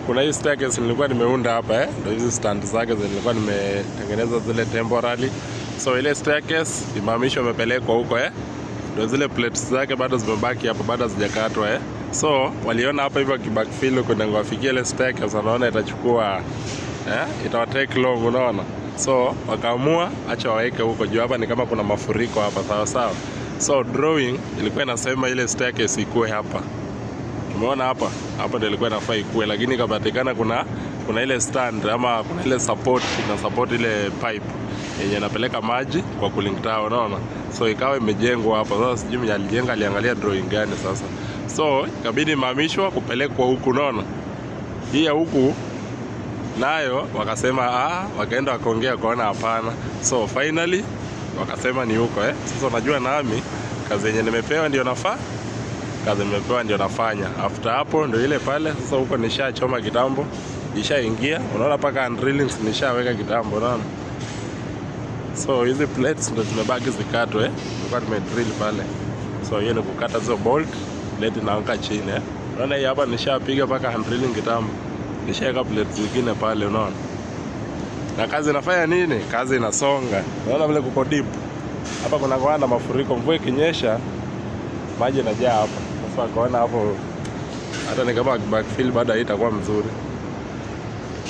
kuna hii staircase nilikuwa nimeunda hapa ndio hizi stand zake nilikuwa nimetengeneza zile temporary. So ile staircase imehamishwa imepelekwa huko ndio zile plates zake bado zimebaki hapa, bado hazijakatwa So waliona hapa hivyo kibackfill kwenda ngafikia ile staircase, wanaona itachukua itawa take long, unaona. So wakaamua acha waweke huko juu, hapa ni kama kuna mafuriko hapa, sawa sawa. So drawing ilikuwa inasema ile staircase ikue hapa. Umeona hapa ndio ilikuwa inafaa ikue, lakini kapatikana kuna ile stand ama kuna ile support na support ile pipe yenye inapeleka maji kwa cooling tower, unaona. So ikawa imejengwa hapa. Sasa sijui mwenye alijenga aliangalia drawing gani sasa. So ikabidi mahamishwa kupelekwa huku, unaona. Hii ya huku nayo wakasema wakaenda wakaongea kaona hapana. So finally wakasema ni huko Sasa unajua nami kazi yenye nimepewa ndio nafaa. Kazi nimepewa ndio nafanya. After hapo ndio ile pale. Sasa huko nishachoma kitambo, nishaingia. Unaona paka drillings nishaweka kitambo, unaona. So hizi plates ndio zimebaki zikatwe. Nilikuwa nimedrill pale. So hiyo ni kukata hizo bolt, plate inaanguka chini Unaona hii hapa nishapiga paka drilling kitambo. Nishaweka plates zingine pale, unaona. Na kazi inafanya nini? Kazi inasonga. Unaona vile kuko deep. Hapa kuna kwa mafuriko, mvua ikinyesha maji yanajaa hapa. Sasa kaona hapo hata ni kama backfill baada itakuwa mzuri.